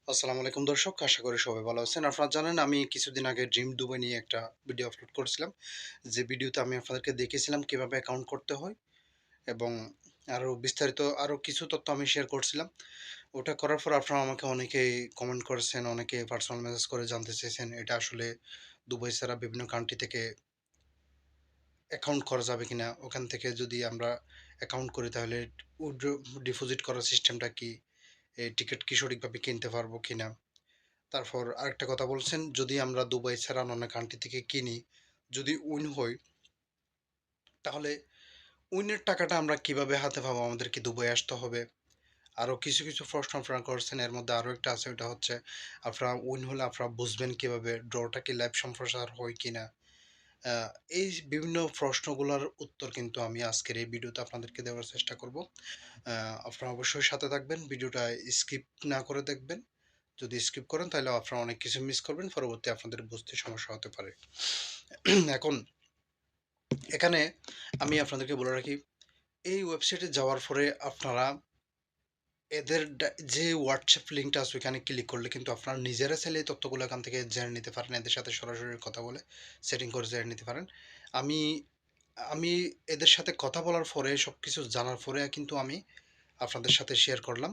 আসসালামু আলাইকুম দর্শক, আশা করি সবাই ভালো আছেন। আপনারা জানেন আমি কিছুদিন আগে ড্রিম দুবাই নিয়ে একটা ভিডিও আপলোড করেছিলাম। যে ভিডিওতে আমি আপনাদেরকে দেখিয়েছিলাম কিভাবে অ্যাকাউন্ট করতে হয় এবং আরও বিস্তারিত আরও কিছু তথ্য আমি শেয়ার করছিলাম। ওটা করার পর আপনারা আমাকে অনেকেই কমেন্ট করেছেন, অনেকে পার্সোনাল মেসেজ করে জানতে চেয়েছেন এটা আসলে দুবাই ছাড়া বিভিন্ন কান্ট্রি থেকে অ্যাকাউন্ট করা যাবে কিনা? ওখান থেকে যদি আমরা অ্যাকাউন্ট করি তাহলে উইথড্র ডিপোজিট করার সিস্টেমটা কি? এই টিকিট কি সঠিকভাবে কিনতে পারবো কিনা? তারপর আরেকটা কথা বলছেন, যদি আমরা দুবাই ছাড়া অন্যান্য কান্ট্রি থেকে কিনি, যদি উইন হই, তাহলে উইনের টাকাটা আমরা কিভাবে হাতে পাবো? আমাদের কি দুবাই আসতে হবে? আরও কিছু প্রশ্ন আপনারা করছেন। এর মধ্যে আরও একটা আছে, ওটা হচ্ছে আপনারা উইন হলে আপনারা বুঝবেন কিভাবে? ড্রটা কি লাইভ সম্প্রচার হয় কিনা? আ এই বিভিন্ন প্রশ্নগুলার উত্তর কিন্তু আমি আজকের এই ভিডিওতে আপনাদেরকে দেওয়ার চেষ্টা করব। আ আপনারা অবশ্যই সাথে থাকবেন। ভিডিওটা স্কিপ না করে দেখবেন। যদি স্কিপ করেন তাহলে আপনারা অনেক কিছু মিস করবেন। পরবর্তী আপনাদের বুঝতে সমস্যা হতে পারে। এখন এখানে আমি আপনাদেরকে বলে রাখি, এই ওয়েবসাইটে যাওয়ার পরে আপনারা এদের যে WhatsApp লিঙ্কটা আছে ওইখানে ক্লিক করলে কিন্তু আপনারা নিজেরা চাইলে এই তথ্যগুলো এখান থেকে জেনে নিতে পারেন। এদের সাথে সরাসরি কথা বলে সেটিং করে জেনে নিতে পারেন। আমি আমি এদের সাথে কথা বলার পরে সবকিছু জানার পরে কিন্তু আমি আপনাদের সাথে শেয়ার করলাম।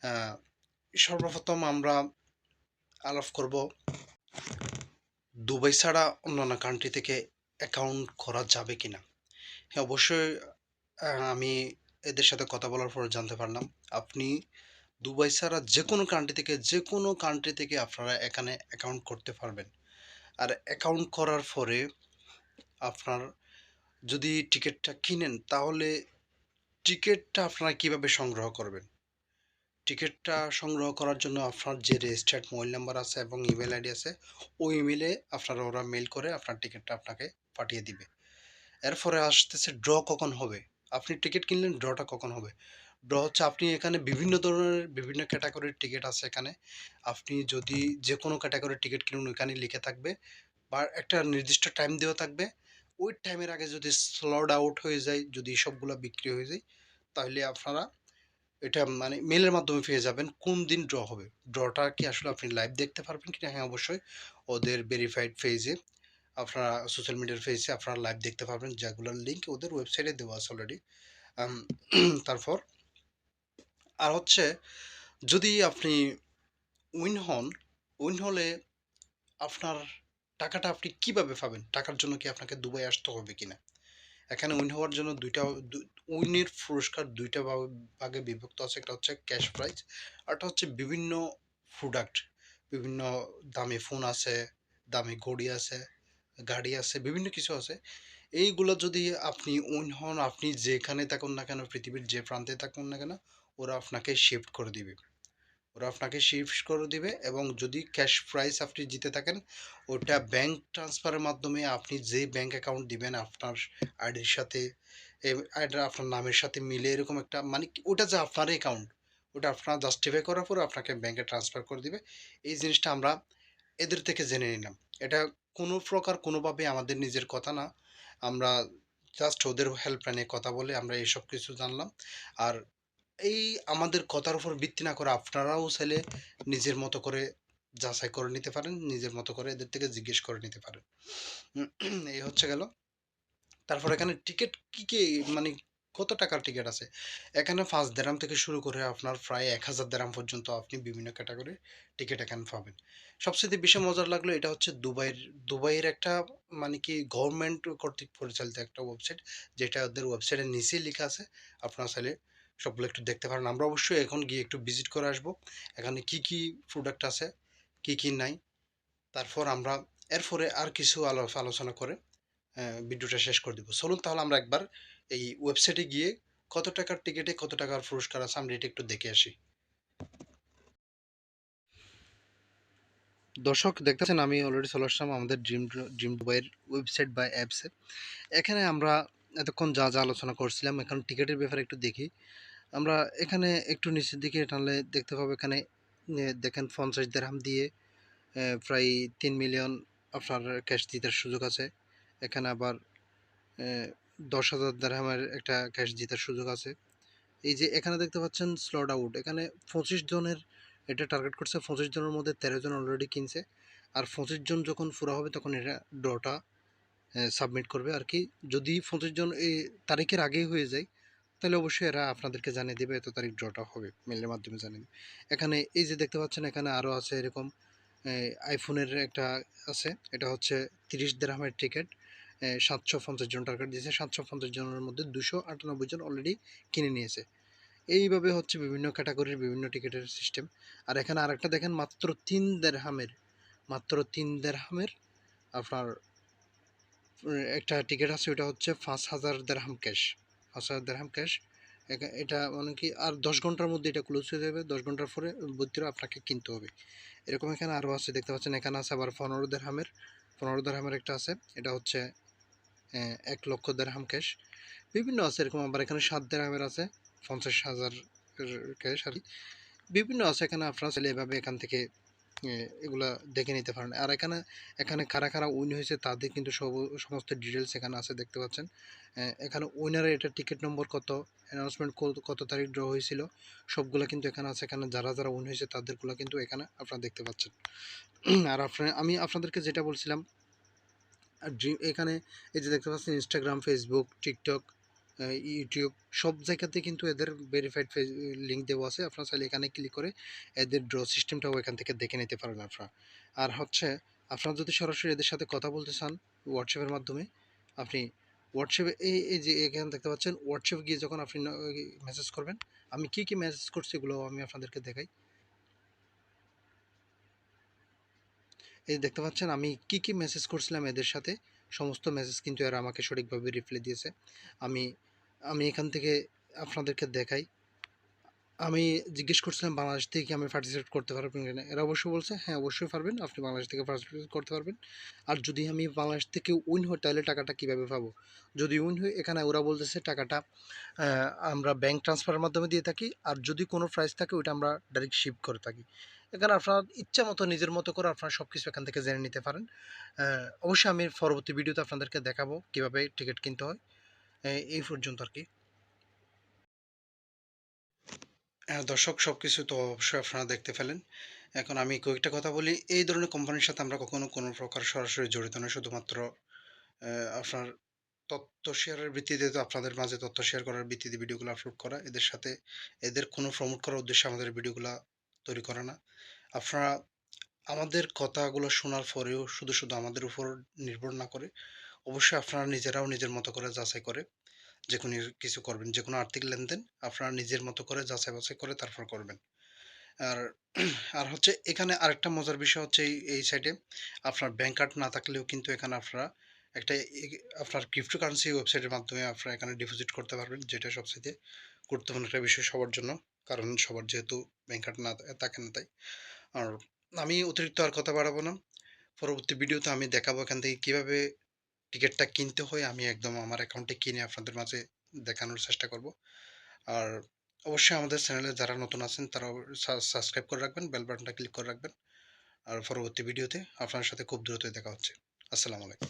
আ সর্বপ্রথম আমরা আলাপ করব দুবাই ছাড়া অন্যান্য কান্ট্রি থেকে অ্যাকাউন্ট করা যাবে কিনা? হ্যাঁ, অবশ্যই আমি এদের সাথে কথা বলার পর জানতে পারলাম, আপনি দুবাই ছাড়া যেকোনো কান্ট্রি থেকে আপনারা এখানে অ্যাকাউন্ট করতে পারবেন। আর অ্যাকাউন্ট করার পরে আপনার যদি টিকেটটা কিনেন, তাহলে টিকেটটা আপনারা কিভাবে সংগ্রহ করবেন? টিকেটটা সংগ্রহ করার জন্য আপনার যে রেজিস্টার্ড মোবাইল নাম্বার আছে এবং ইমেইল আইডি আছে, ওই ইমেইলে আপনারা ওরা মেইল করে আপনার টিকেটটা আপনাকে পাঠিয়ে দিবে। এরপরে আসতেছে ড্র কখন হবে? আপনি টিকেট কিনলেন, ড্রটা কখন হবে? ড্র হচ্ছে আপনি এখানে বিভিন্ন ধরনের বিভিন্ন ক্যাটাগরির টিকেট আছে এখানে। আপনি যদি যেকোনো ক্যাটাগরির টিকেট কিনুন ওইখানে লিখে থাকবে বা একটা নির্দিষ্ট টাইম দেওয়া থাকবে। ওই টাইমের আগে যদি সোল্ড আউট হয়ে যায়, যদি সবগুলা বিক্রি হয়ে যায়, তাহলে আপনারা এটা মানে মেইলের মাধ্যমে পেয়ে যাবেন কোন দিন ড্র হবে। ড্রটা কি আসলে আপনি লাইভ দেখতে পারবেন কিনা? হ্যাঁ, অবশ্যই। ওদের ভেরিফাইড পেজে আপনারা সোশ্যাল মিডিয়ার পেজে আপনারা লাইভ দেখতে পারবেন, যেগুলোর লিঙ্ক ওদের ওয়েবসাইটে দেওয়া আছে অলরেডি। আম তারপর আর হচ্ছে, যদি আপনি উইন হন, উইন হলে আপনার টাকাটা আপনি কিভাবে পাবেন? টাকার জন্য কি আপনাকে দুবাই আসতে হবে কিনা? এখানে উইন হওয়ার জন্য ২ টা উইনের পুরস্কার ২ টা ভাগে বিভক্ত আছে। একটা হচ্ছে ক্যাশ প্রাইজ, আরেকটা হচ্ছে বিভিন্ন প্রোডাক্ট। বিভিন্ন দামি ফোন আছে, দামি ঘড়ি আছে, গাড়ি আছে, বিভিন্ন কিছু আছে। এইগুলো যদি আপনি উইন হন, আপনি যেখানে থাকুন না কেন, পৃথিবীর যে প্রান্তে থাকুন না কেন, ওরা আপনাকে শিফট করে দিবে। ওরা আপনাকে শিফট করে দিবে এবং যদি ক্যাশ প্রাইজ আপনি জিতে থাকেন, ওটা ব্যাংক ট্রান্সফারের মাধ্যমে আপনি যে ব্যাংক অ্যাকাউন্ট দিবেন আপনার আইডির সাথে, আইডিটা আপনার নামের সাথে মিলে এরকম একটা মানে কি ওটা যে আপনার অ্যাকাউন্ট, ওটা আপনার জাস্টিফাই করার পর আপনাকে ব্যাংকে ট্রান্সফার করে দিবে। এই জিনিসটা আমরা এদের থেকে জেনে নিলাম। এটা কোনো প্রকার কোনোভাবে আমাদের নিজের কথা না। আমরা জাস্ট ওদের হেল্পলাইনে কথা বলে আমরা এইসব কিছু জানলাম। আর এই আমাদের কথার উপর ভিত্তি না করে আপনারাও চাইলে নিজের মতো করে যাচাই করে নিতে পারেন। নিজের মতো করে এদের থেকে জিজ্ঞেস করে নিতে পারেন। এই হচ্ছে গেল। তারপর এখানে টিকেট কি মানে কত টাকার টিকেট আছে? এখানে ৫ দেরহাম থেকে শুরু করে আপনার প্রায় ১,০০০ দেরহাম পর্যন্ত আপনি বিভিন্ন ক্যাটেগরির টিকেট এখানে পাবেন। সবচাইতে বেশি মজার লাগলো এটা হচ্ছে দুবাইয়ের একটা মানে কি গভর্নমেন্ট কর্তৃক পরিচালিত একটা ওয়েবসাইট, যেটা ওদের ওয়েবসাইটের নিচেই লিখা আছে। আপনারা চাইলে সবগুলো একটু দেখতে পারেন। আমরা অবশ্যই এখন গিয়ে একটু ভিজিট করে আসবো। এখানে কি প্রোডাক্ট আছে, কি নাই। তারপর আমরা এরপরে আর কিছু আলোচনা করে ভিডিওটা শেষ করে দিব। চলুন তাহলে আমরা একবার এই ওয়েবসাইটে গিয়ে কত টাকার টিকেটে কত টাকার পুরস্কার আছে আমরা এটা একটু দেখে আসি। দর্শক দেখতেছেন আমি অলরেডি চলে আসলাম আমাদের ড্রিম দুবাইয়ের ওয়েবসাইট বা অ্যাপসে। এখানে আমরা এতক্ষণ যা আলোচনা করছিলাম, এখন টিকেটের ব্যাপারে একটু দেখি। আমরা এখানে একটু নিচের দিকে টানলে দেখতে পাবো এখানে দেখেন ৫০ দিরহাম দিয়ে প্রায় ৩ মিলিয়ন আপনার ক্যাশ জিতার সুযোগ আছে। এখানে আবার ১০,০০০ দিরহামের একটা ক্যাশ জেতার সুযোগ আছে। এই যে এখানে দেখতে পাচ্ছেন স্লট আউট, এখানে ২৫ জনের এটা টার্গেট করছে 25 জনের মধ্যে 13 জন অলরেডি কিনছে। আর 25 জন যখন পুরা হবে তখন এরা ড্রটা সাবমিট করবে আর কি। যদি 25 জন এই তারিখের আগেই হয়ে যায় তাহলে অবশ্যই এরা আপনাদেরকে জানিয়ে দেবে এত তারিখ ড্রটা হবে, মেলের মাধ্যমে জানিয়ে দেবে। এখানে এই যে দেখতে পাচ্ছেন এখানে আরও আছে এরকম আইফোনের একটা আছে, এটা হচ্ছে 30 দিরহামের টিকিট। 750 জন টার্গেট দিয়েছে, 750 জনের মধ্যে 298 জন অলরেডি কিনে নিয়েছে। এইভাবে হচ্ছে বিভিন্ন ক্যাটাগরির বিভিন্ন টিকিটের সিস্টেম। আর এখানে আরেকটা দেখেন মাত্র 3 দিরহামের আপনার একটা টিকিট আছে, ওটা হচ্ছে 5000 দিরহাম ক্যাশ, 5000 দিরহাম ক্যাশ। এটা মানে কি আর 10 ঘন্টার মধ্যে এটা ক্লোজ হয়ে যাবে, 10 ঘন্টার পরে ভিতরে আপনাকে কিনতে হবে। এরকম এখানে আরও আছে দেখতে পাচ্ছেন, এখানে আছে আবার 15 দিরহামের একটা আছে, এটা হচ্ছে 1 লক্ষ দিরহাম ক্যাশ। বিভিন্ন আছে এরকম, আবার এখানে 7 দিরহামের আছে 50,000 ক্যাশ আর কি। বিভিন্ন আছে এখানে, আপনারা চাইলে এভাবে এখান থেকে এগুলা দেখে নিতে পারেন। আর এখানে এখানে কারা কারা উইন হয়েছে তাদের কিন্তু সমস্ত ডিটেলস এখানে আছে দেখতে পাচ্ছেন। এখানে উইনারের এটা টিকিট নম্বর কত, অ্যানাউন্সমেন্ট কত তারিখ ড্র হয়েছিল, সবগুলো কিন্তু এখানে আছে। এখানে যারা যারা উইন হয়েছে তাদেরগুলো কিন্তু এখানে আপনারা দেখতে পাচ্ছেন। আর আমি আপনাদেরকে যেটা বলছিলাম, আর এখানে এই যে দেখতে পাচ্ছেন ইনস্টাগ্রাম, ফেসবুক, টিকটক, ইউটিউব সব জায়গাতে কিন্তু এদের ভেরিফাইড লিঙ্ক দেওয়া আছে। আপনারা চাইলে এখানে ক্লিক করে এদের ড্র সিস্টেমটাও এখান থেকে দেখে নিতে পারেন আপনারা। আর হচ্ছে আপনারা যদি সরাসরি এদের সাথে কথা বলতে চান হোয়াটসঅ্যাপের মাধ্যমে, আপনি হোয়াটসঅ্যাপে এই যে এখানে দেখতে পাচ্ছেন, হোয়াটসঅ্যাপে গিয়ে যখন আপনি মেসেজ করবেন, আমি কি কি মেসেজ করছি এগুলো আমি আপনাদেরকে দেখাই। এই দেখতে পাচ্ছেন আমি কি কি মেসেজ করছিলাম এদের সাথে, সমস্ত মেসেজ কিন্তু এরা আমাকে সঠিকভাবে রিপ্লাই দিয়েছে। আমি আমি এখান থেকে আপনাদেরকে দেখাই। আমি জিজ্ঞেস করছিলাম বাংলাদেশ থেকে কি আমি পার্টিসিপেট করতে পারবেন কিনা, এরা অবশ্যই বলছে হ্যাঁ অবশ্যই পারবেন, আপনি বাংলাদেশ থেকে পার্টিসিপেট করতে পারবেন। আর যদি আমি বাংলাদেশ থেকে উইন হই তাহলে টাকাটা কীভাবে পাবো, যদি উইন হই এখানে ওরা বলতেছে টাকাটা আমরা ব্যাংক ট্রান্সফারের মাধ্যমে দিয়ে থাকি, আর যদি কোনো প্রাইস থাকে ওইটা আমরা ডাইরেক্ট শিপ করে থাকি। এখানে আপনার ইচ্ছা মতো নিজের মতো করে আপনারা সব কিছু এখান থেকে জেনে নিতে পারেন। অবশ্যই আমি পরবর্তী ভিডিওতে আপনাদেরকে দেখাবো কীভাবে টিকিট কিনতে হয়। এই পর্যন্ত আর কি। দর্শক সবকিছু তো অবশ্যই আপনারা দেখতে পেলেন। এখন আমি কয়েকটা কথা বলি। এই ধরনের কোম্পানির সাথে আমরা কখনো কোনো প্রকার সরাসরি জড়িত নই। শুধুমাত্র আপনার তথ্য শেয়ারের ভিত্তিতে, তো আপনাদের মাঝে তথ্য শেয়ার করার ভিত্তিতে ভিডিওগুলো আপলোড করা। এদের সাথে এদের কোনো প্রমোট করার উদ্দেশ্যে আমাদের ভিডিওগুলা তৈরি করা না। আপনারা আমাদের কথাগুলো শোনার পরেও শুধু আমাদের উপর নির্ভর না করে অবশ্যই আপনারা নিজেরাও নিজের মতো করে যাচাই করে যেকোনো কিছু করবেন। যেকোনো আর্থিক লেনদেন আপনারা নিজের মতো করে যাচাই-বাছাই করে তারপর করবেন। আর আর হচ্ছে এখানে আরেকটা মজার বিষয় হচ্ছে এই সাইটে আপনার ব্যাংক কার্ড না থাকলেও কিন্তু এখানে আপনারা একটা আপনার ক্রিপ্টোকারেন্সি ওয়েবসাইটের মাধ্যমে আপনারা এখানে ডিপোজিট করতে পারবেন, যেটা সবচাইতে গুরুত্বপূর্ণ একটা বিষয় সবার জন্য। কারণ সবার যেহেতু ব্যাংক কার্ড না থাকে না তাই। আর আমি অতিরিক্ত আর কথা বাড়াবো না। পরবর্তী ভিডিওতে আমি দেখাবো এখান থেকে কিভাবে টিকেটটা কিনতে হয়। আমি একদম আমার অ্যাকাউন্টে কিনে আপনাদের মাঝে দেখানোর চেষ্টা করব। আর অবশ্যই আমাদের চ্যানেলে যারা নতুন আছেন তারা সাবস্ক্রাইব করে রাখবেন, বেল বাটনটা ক্লিক করে রাখবেন। আর পরবর্তী ভিডিওতে আপনার সাথে খুব দ্রুতই দেখা হচ্ছে। আসসালামু আলাইকুম।